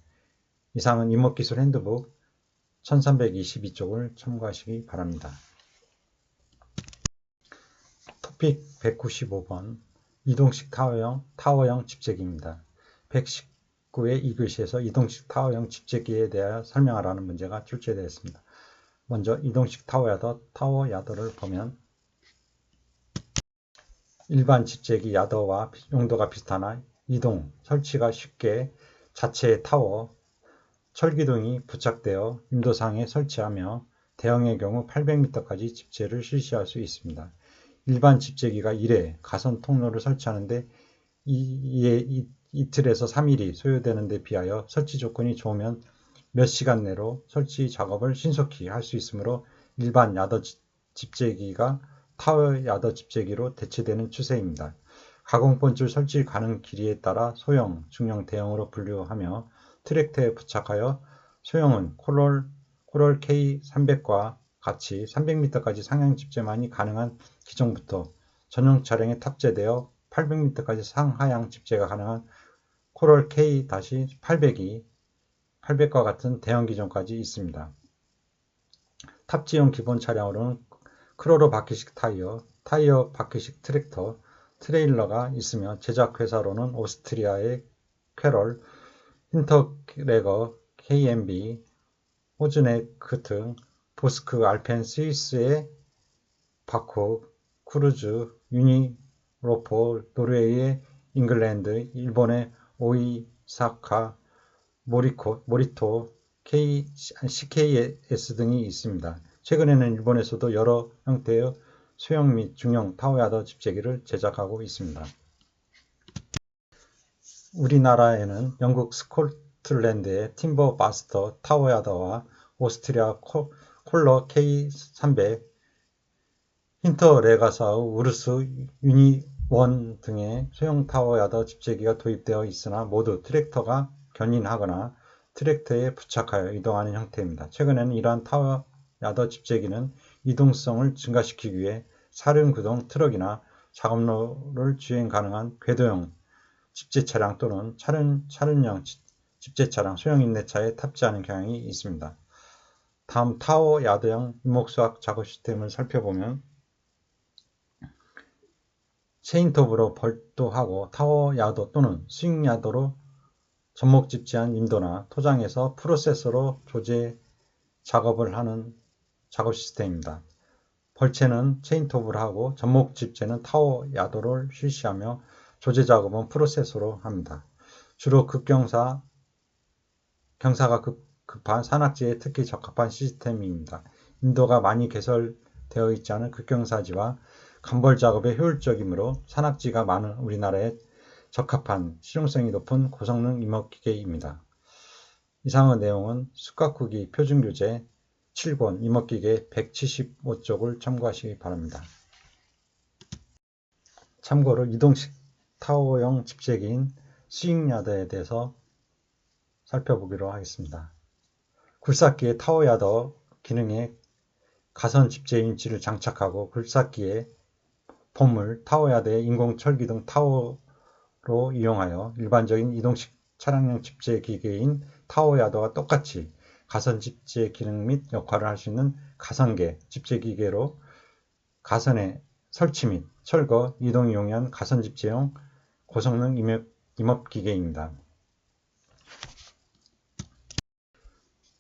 이상은 임업기술 핸드북 1322쪽을 참고하시기 바랍니다. 토픽 195번 이동식 타워형 집재기입니다. 119의 이 글씨에서 이동식 타워형 집재기에 대하여 설명하라는 문제가 출제되었습니다. 먼저 이동식 타워야더를 보면 일반 집재기 야더와 용도가 비슷하나 이동, 설치가 쉽게 자체의 타워, 철기둥이 부착되어 임도상에 설치하며 대형의 경우 800m까지 집재를 실시할 수 있습니다. 일반 집재기가 1회 가선 통로를 설치하는데 이틀에서 3일이 소요되는 데 비하여 설치 조건이 좋으면 몇 시간 내로 설치 작업을 신속히 할 수 있으므로 일반 야더 집재기가 타워 야더 집재기로 대체되는 추세입니다. 가공본줄 설치 가능 길이에 따라 소형, 중형, 대형으로 분류하며 트랙터에 부착하여 소형은 코럴 K300과 같이 300m까지 상향 집재만이 가능한 기종부터 전용 차량에 탑재되어 800m까지 상하향 집재가 가능한 코럴 K-800과 같은 대형 기종까지 있습니다. 탑재용 기본 차량으로는 크로로 바퀴식 타이어 바퀴식 트랙터, 트레일러가 있으며 제작 회사로는 오스트리아의 퀘럴, 힌터레거, KMB, 호즈네크, 보스크, 알펜, 스위스의 바코, 크루즈, 유니로포, 노르웨이의 잉글랜드, 일본의 오이사카, 모리토, CKS 등이 있습니다. 최근에는 일본에서도 여러 형태의 소형 및 중형 타워야더 집재기를 제작하고 있습니다. 우리나라에는 영국 스코틀랜드의 팀버 마스터 타워야더와 오스트리아 콜러 K300, 힌터레가사의 우르스 유니1 등의 소형 타워야더 집재기가 도입되어 있으나 모두 트랙터가 견인하거나 트랙터에 부착하여 이동하는 형태입니다. 최근에는 이러한 타워야더 집재기는 이동성을 증가시키기 위해 사륜구동 트럭이나 작업로를 주행 가능한 궤도형 집재차량 또는 차륜형 집재차량, 소형 인내차에 탑재하는 경향이 있습니다. 다음 타워야더형 임목수학 작업 시스템을 살펴보면 체인톱으로 벌도하고 타워야더 또는 스윙야더로 접목 집재한 임도나 토장에서 프로세서로 조제 작업을 하는 작업 시스템입니다. 벌채는 체인톱을 하고 접목 집재는 타워 야도를 실시하며 조제 작업은 프로세서로 합니다. 주로 경사가 급한 산악지에 특히 적합한 시스템입니다. 인도가 많이 개설되어 있지 않은 극경사지와 간벌 작업에 효율적이므로 산악지가 많은 우리나라에 적합한 실용성이 높은 고성능 임업기계입니다. 이상의 내용은 숟가쿠기 표준교재 7권 임업기계 175쪽을 참고하시기 바랍니다. 참고로 이동식 타워형 집재기인 스윙야더에 대해서 살펴보기로 하겠습니다. 굴삭기의 타워야더 기능에 가선 집재 인치를 장착하고 굴삭기의 보물, 타워야더의 인공 철기 등 타워로 이용하여 일반적인 이동식 차량용 집재 기계인 타워야더와 똑같이 가선 집재 기능 및 역할을 할 수 있는 가선계 집재 기계로 가선의 설치 및 철거, 이동이 용이한 가선 집재용 고성능 임업 기계입니다.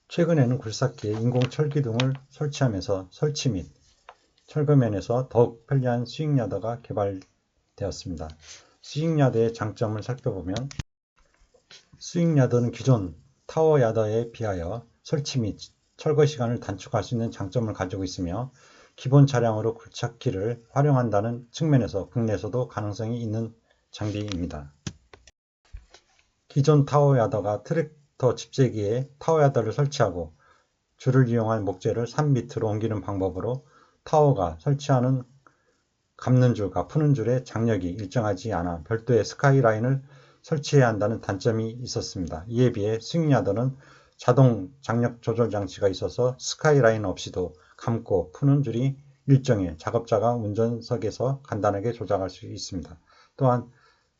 최근에는 굴삭기에 인공 철기둥을 설치하면서 설치 및 철거 면에서 더욱 편리한 스윙야더가 개발되었습니다. 스윙야더의 장점을 살펴보면 스윙야더는 기존 타워야더에 비하여 설치 및 철거 시간을 단축할 수 있는 장점을 가지고 있으며 기본 차량으로 굴착기를 활용한다는 측면에서 국내에서도 가능성이 있는 장비입니다. 기존 타워야더가 트랙터 집재기에 타워야더를 설치하고 줄을 이용한 목재를 산 밑으로 옮기는 방법으로 타워가 설치하는 감는 줄과 푸는 줄의 장력이 일정하지 않아 별도의 스카이라인을 설치해야 한다는 단점이 있었습니다. 이에 비해 스윙야더는 자동 장력 조절 장치가 있어서 스카이라인 없이도 감고 푸는 줄이 일정해 작업자가 운전석에서 간단하게 조작할 수 있습니다. 또한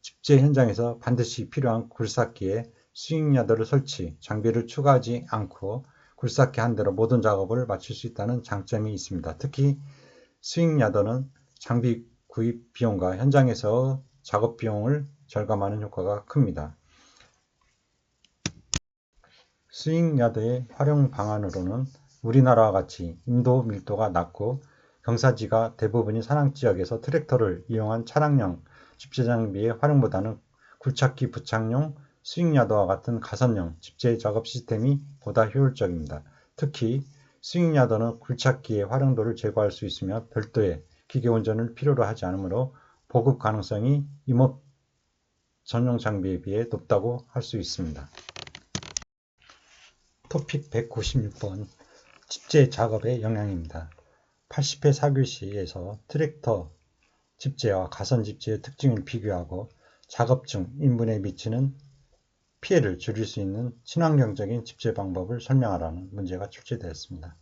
집재 현장에서 반드시 필요한 굴삭기에 스윙야더를 설치, 장비를 추가하지 않고 굴삭기 한 대로 모든 작업을 마칠 수 있다는 장점이 있습니다. 특히 스윙야더는 장비 구입 비용과 현장에서 작업 비용을 절감하는 효과가 큽니다. 스윙야더의 활용 방안으로는 우리나라와 같이 인도 밀도가 낮고 경사지가 대부분이 산악지역에서 트랙터를 이용한 차량용 집재 장비의 활용보다는 굴착기 부착용 스윙야더와 같은 가선용 집재 작업 시스템이 보다 효율적입니다. 특히 스윙야더는 굴착기의 활용도를 제고할 수 있으며 별도의 기계 운전을 필요로 하지 않으므로 보급 가능성이 임업 전용 장비에 비해 높다고 할 수 있습니다. 토픽 196번 집재 작업의 영향입니다. 80회 사교시에서 트랙터 집재와 가선 집재의 특징을 비교하고 작업 중 인분에 미치는 피해를 줄일 수 있는 친환경적인 집재 방법을 설명하라는 문제가 출제되었습니다.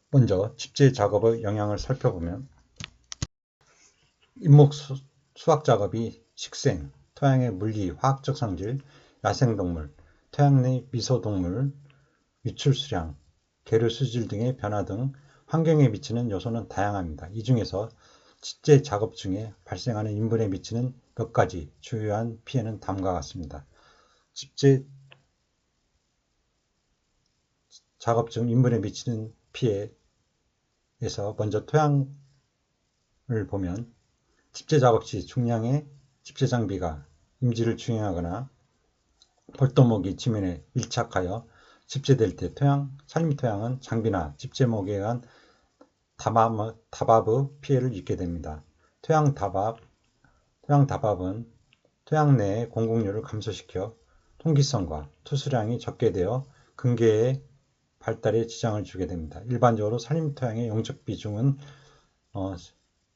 먼저 집재 작업의 영향을 살펴보면 잎목 수확 작업이 식생, 토양의 물리, 화학적 성질, 야생동물, 토양 내 미소동물, 유출 수량, 계류 수질 등의 변화 등 환경에 미치는 요소는 다양합니다. 이 중에서 집재 작업 중에 발생하는 인분에 미치는 몇 가지 주요한 피해는 다음과 같습니다. 집재 작업 중 인분에 미치는 피해에서 먼저 토양을 보면 집재 작업 시 중량의 집재 장비가 임지를 중행하거나 벌도목이 지면에 밀착하여 집재될 때 산림토양은 장비나 집재목에 의한 다밥의 피해를 입게 됩니다. 토양다밥은 토양 내의 공급률을 감소시켜 통기성과 투수량이 적게 되어 근계의 발달에 지장을 주게 됩니다. 일반적으로 산림토양의 용적 비중은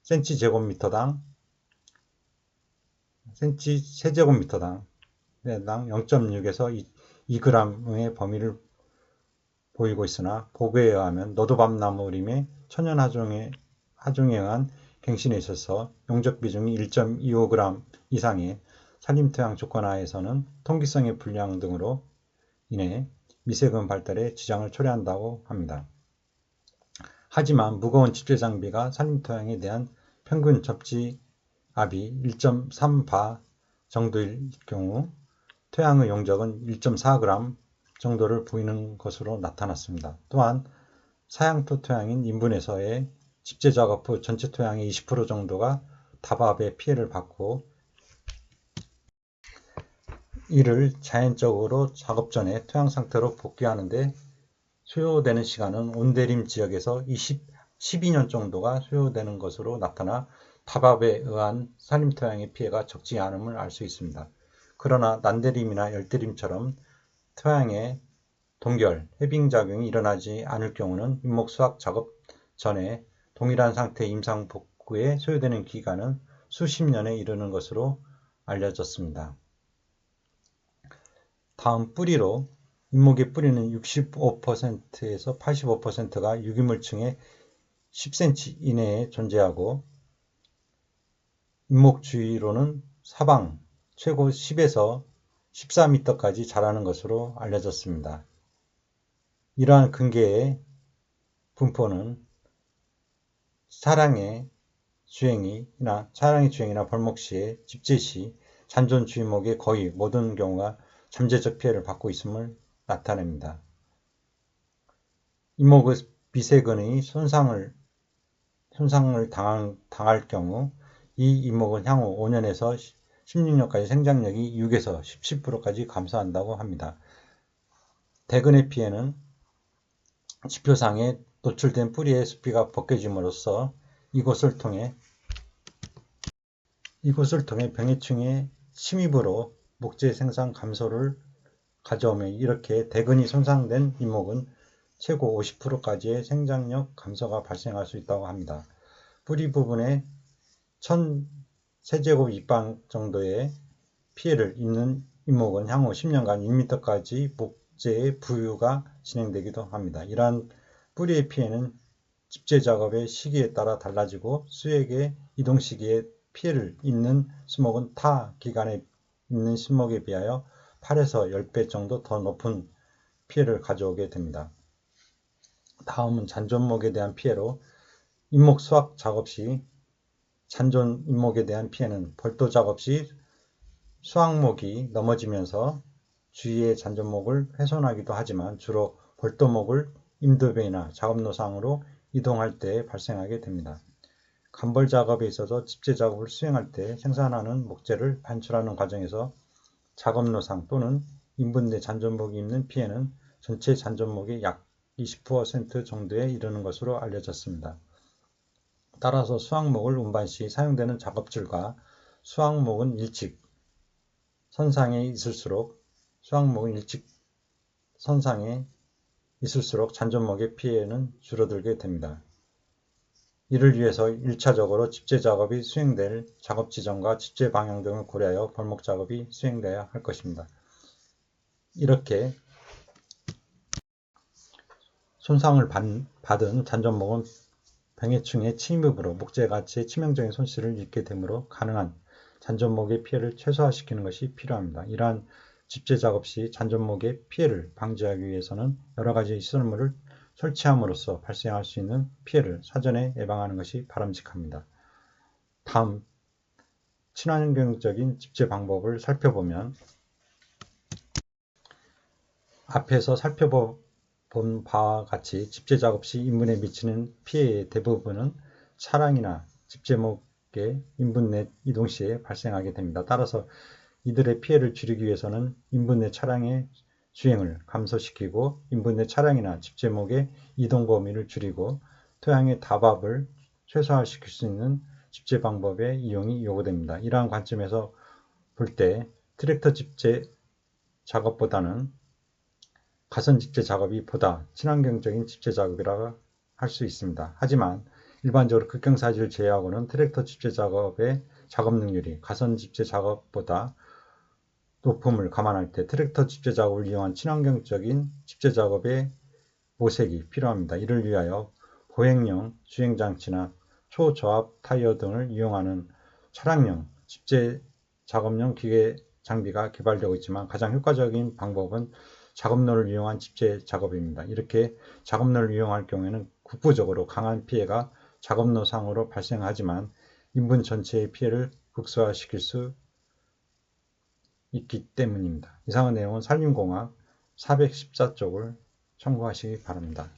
cm/제곱미터당 세제곱미터당 0.6에서 2g의 범위를 보이고 있으나 보고에 의하면 너도밤나무림의 천연하종에 의한 갱신에 있어서 용적 비중이 1.25g 이상의 산림토양 조건하에서는 통기성의 불량 등으로 인해 미세균 발달에 지장을 초래한다고 합니다. 하지만 무거운 집재 장비가 산림토양에 대한 평균 접지압이 1.3바 정도일 경우 토양의 용적은 1.4g 정도를 보이는 것으로 나타났습니다. 또한 사양토 토양인 인분에서의 집재 작업 후 전체 토양의 20% 정도가 다밥의 피해를 받고, 이를 자연적으로 작업 전에 토양 상태로 복귀하는데 소요되는 시간은 온대림 지역에서 12년 정도가 소요되는 것으로 나타나 다밥에 의한 산림토양의 피해가 적지 않음을 알 수 있습니다. 그러나 난대림이나 열대림처럼 토양에 동결, 해빙작용이 일어나지 않을 경우는 임목 수확 작업 전에 동일한 상태의 임상 복구에 소요되는 기간은 수십 년에 이르는 것으로 알려졌습니다. 다음 뿌리로, 잇목의 뿌리는 65%에서 85%가 유기물층의 10cm 이내에 존재하고, 잇목 주위로는 사방 최고 10에서 14m까지 자라는 것으로 알려졌습니다. 이러한 근계의 분포는 차량의 주행이나 벌목 시에 집재 시 잔존 주위목의 거의 모든 경우가 잠재적 피해를 받고 있음을 나타냅니다. 잇목의 미세근의 손상을 당할 경우 이 잇목은 향후 5년에서 16년까지 생장력이 6에서 17%까지 감소한다고 합니다. 대근의 피해는 지표상에 노출된 뿌리의 숲이가 벗겨짐으로써 이곳을 통해 병해충의 침입으로 목재 생산 감소를 가져오며, 이렇게 대근이 손상된 잇목은 최고 50%까지의 생장력 감소가 발생할 수 있다고 합니다. 뿌리 부분에 1000세제곱 입방 정도의 피해를 입는 잇목은 향후 10년간 1m까지 목재의 부유가 진행되기도 합니다. 이러한 뿌리의 피해는 집재 작업의 시기에 따라 달라지고, 수액의 이동 시기에 피해를 입는 수목은 타 기간에 입는 수목에 비하여 8에서 10배 정도 더 높은 피해를 가져오게 됩니다. 다음은 잔존목에 대한 피해로, 잇목 수확 작업 시 잔존 잇목에 대한 피해는 벌도 작업 시 수확목이 넘어지면서 주위의 잔존목을 훼손하기도 하지만, 주로 벌도목을 임도배나 작업노상으로 이동할 때 발생하게 됩니다. 간벌 작업에 있어서 집재 작업을 수행할 때 생산하는 목재를 반출하는 과정에서 작업노상 또는 인분 내 잔존목이 입는 피해는 전체 잔존목의 약 20% 정도에 이르는 것으로 알려졌습니다. 따라서 수확목을 운반 시 사용되는 작업줄과 수확목은 일직 선상에 있을수록 잔존목의 피해는 줄어들게 됩니다. 이를 위해서 1차적으로 집재 작업이 수행될 작업 지점과 집재 방향 등을 고려하여 벌목 작업이 수행되어야 할 것입니다. 이렇게 손상을 받은 잔존목은 병해충의 침입으로 목재 가치에 치명적인 손실을 입게 되므로 가능한 잔존목의 피해를 최소화시키는 것이 필요합니다. 이러한 집재 작업 시 잔존목의 피해를 방지하기 위해서는 여러 가지 시설물을 설치함으로써 발생할 수 있는 피해를 사전에 예방하는 것이 바람직합니다. 다음, 친환경적인 집재 방법을 살펴보면, 앞에서 살펴본 바와 같이 집재 작업 시 인분에 미치는 피해의 대부분은 차량이나 집재목의 인분 내 이동 시에 발생하게 됩니다. 따라서 이들의 피해를 줄이기 위해서는 인분 내 차량의 주행을 감소시키고, 인분 내 차량이나 집재목의 이동 범위를 줄이고, 토양의 다밥을 최소화시킬 수 있는 집재 방법의 이용이 요구됩니다. 이러한 관점에서 볼 때 트랙터 집재 작업보다는 가선 집재 작업이 보다 친환경적인 집재 작업이라고 할 수 있습니다. 하지만 일반적으로 극경사지를 제외하고는 트랙터 집재 작업의 작업 능률이 가선 집재 작업보다 높음을 감안할 때 트랙터 집재 작업을 이용한 친환경적인 집재 작업의 모색이 필요합니다. 이를 위하여 보행용 주행장치나 초저압 타이어 등을 이용하는 차량용 집재 작업용 기계 장비가 개발되고 있지만, 가장 효과적인 방법은 작업로를 이용한 집재 작업입니다. 이렇게 작업로를 이용할 경우에는 국부적으로 강한 피해가 작업로상으로 발생하지만 인분 전체의 피해를 극소화시킬 수 있기 때문입니다. 이상한 내용은 산림공학 414쪽을 참고하시기 바랍니다.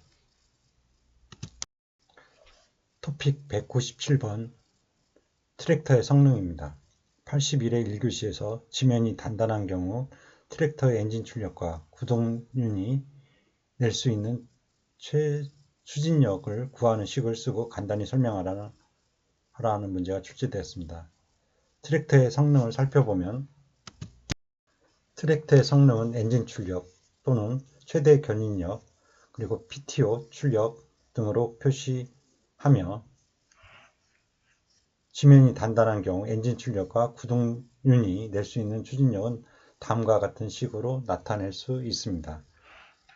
토픽 197번 트랙터의 성능입니다. 81회 1교시에서 지면이 단단한 경우 트랙터의 엔진 출력과 구동륜이 낼 수 있는 추진력을 구하는 식을 쓰고 간단히 설명하라는 문제가 출제되었습니다. 트랙터의 성능을 살펴보면 트랙터의 성능은 엔진 출력 또는 최대 견인력 그리고 PTO 출력 등으로 표시하며 지면이 단단한 경우 엔진 출력과 구동륜이 낼 수 있는 추진력은 다음과 같은 식으로 나타낼 수 있습니다.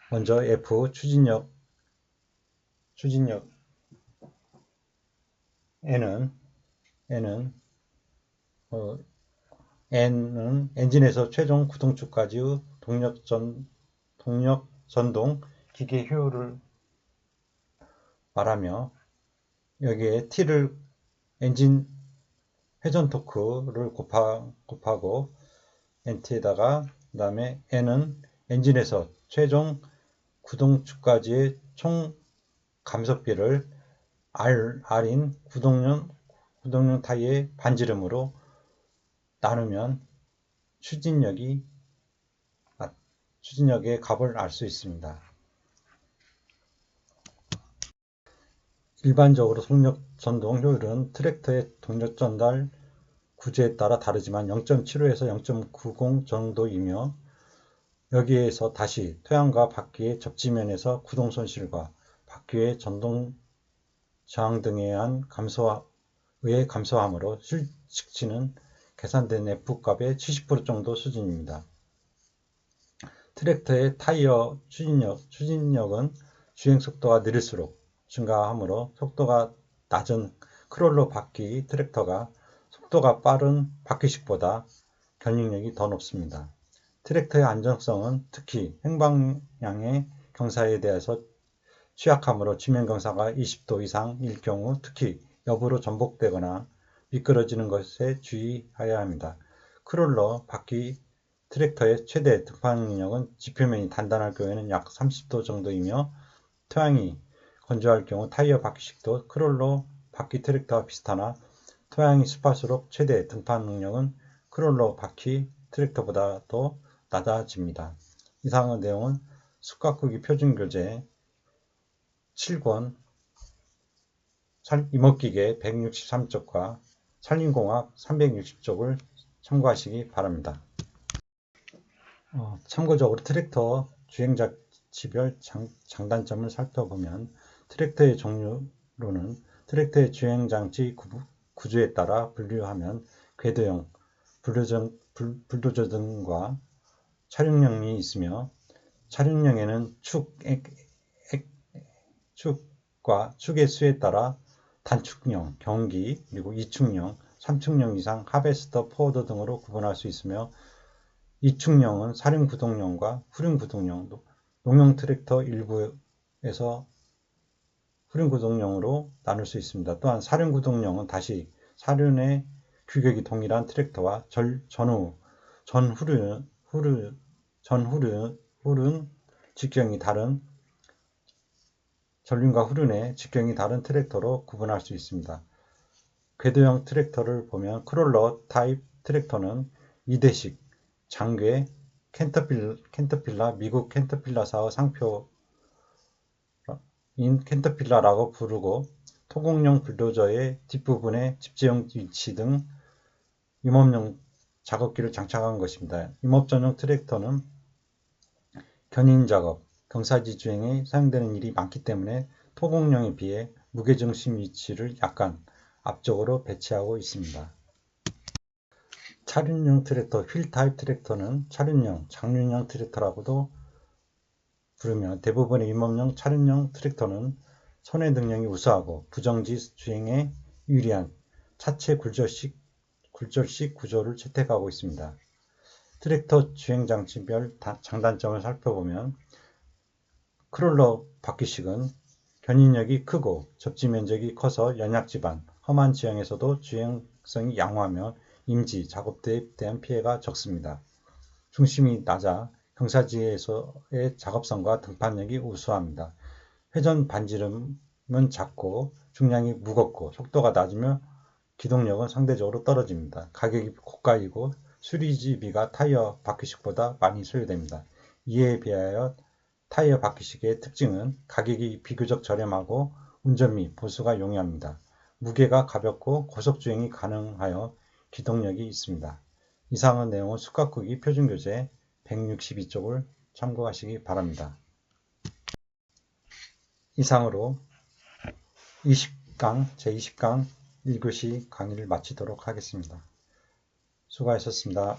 먼저 F 추진력 N은 엔진에서 최종 구동축까지의 동력 전동 기계 효율을 말하며 여기에 T를 엔진 회전 토크를 곱하고 NT에다가 그 다음에 N은 엔진에서 최종 구동축까지의 총 감속비를 R인 구동용 타이의 반지름으로 나누면 추진력의 값을 알 수 있습니다. 일반적으로 동력 전동 효율은 트랙터의 동력 전달 구조에 따라 다르지만 0.75에서 0.90 정도이며 여기에서 다시 토양과 바퀴의 접지면에서 구동 손실과 바퀴의 전동 저항 등에 의한 감소함으로 실측치는 계산된 F값의 70% 정도 수준입니다. 트랙터의 타이어 추진력은 주행 속도가 느릴수록 증가하므로 속도가 낮은 크롤러 바퀴 트랙터가 속도가 빠른 바퀴식보다 견인력이 더 높습니다. 트랙터의 안정성은 특히 횡방향의 경사에 대해서 취약하므로 지면 경사가 20도 이상일 경우 특히 여부로 전복되거나 미끄러지는 것에 주의해야 합니다. 크롤러 바퀴 트랙터의 최대 등판 능력은 지표면이 단단할 경우에는 약 30도 정도이며 토양이 건조할 경우 타이어 바퀴식도 크롤러 바퀴 트랙터와 비슷하나 토양이 습할수록 최대 등판 능력은 크롤러 바퀴 트랙터보다도 낮아집니다. 이상의 내용은 습각후기 표준교재 7권 임업기계 163쪽과 산림공학 360쪽을 참고하시기 바랍니다. 참고적으로 트랙터 주행자치별 장단점을 살펴보면 트랙터의 종류로는 트랙터의 주행장치 구조에 따라 분류하면 궤도형, 불도저 등과 차륜형이 있으며 차륜형에는 축과 축의 수에 따라 단축형, 경기, 그리고 2축형, 3축형 이상, 하베스터, 포워더 등으로 구분할 수 있으며 2축형은 사륜구동형과 후륜구동형, 농용 트랙터 일부에서 후륜구동형으로 나눌 수 있습니다. 또한 사륜구동형은 다시 사륜의 규격이 동일한 트랙터와 전후륜 직경이 다른 전륜과 후륜의 직경이 다른 트랙터로 구분할 수 있습니다. 궤도형 트랙터를 보면 크롤러 타입 트랙터는 2대식 장괴 캔터필라 미국 캔터필라사의 상표인 캔터필라라고 부르고 토공용 불도저의 뒷부분에 집재용 위치 등 임업용 작업기를 장착한 것입니다. 임업 전용 트랙터는 견인 작업, 경사지 주행에 사용되는 일이 많기 때문에 토공용에 비해 무게중심 위치를 약간 앞쪽으로 배치하고 있습니다. 차륜형 트랙터, 휠 타입 트랙터는 차륜형, 장륜형 트랙터라고도 부르며 대부분의 임업용 차륜형 트랙터는 손해 능력이 우수하고 부정지 주행에 유리한 차체 굴절식 구조를 채택하고 있습니다. 트랙터 주행장치별 장단점을 살펴보면 크롤러 바퀴식은 견인력이 크고 접지 면적이 커서 연약지반, 험한 지형에서도 주행성이 양호하며 임지, 작업대에 대한 피해가 적습니다. 중심이 낮아 경사지에서의 작업성과 등판력이 우수합니다. 회전 반지름은 작고 중량이 무겁고 속도가 낮으며 기동력은 상대적으로 떨어집니다. 가격이 고가이고 수리비가 타이어 바퀴식보다 많이 소요됩니다. 이에 비하여 타이어 바퀴식의 특징은 가격이 비교적 저렴하고 운전 및 보수가 용이합니다. 무게가 가볍고 고속주행이 가능하여 기동력이 있습니다. 이상의 내용은 숙각후기 표준교재 162쪽을 참고하시기 바랍니다. 이상으로 제20강 1교시 강의를 마치도록 하겠습니다. 수고하셨습니다.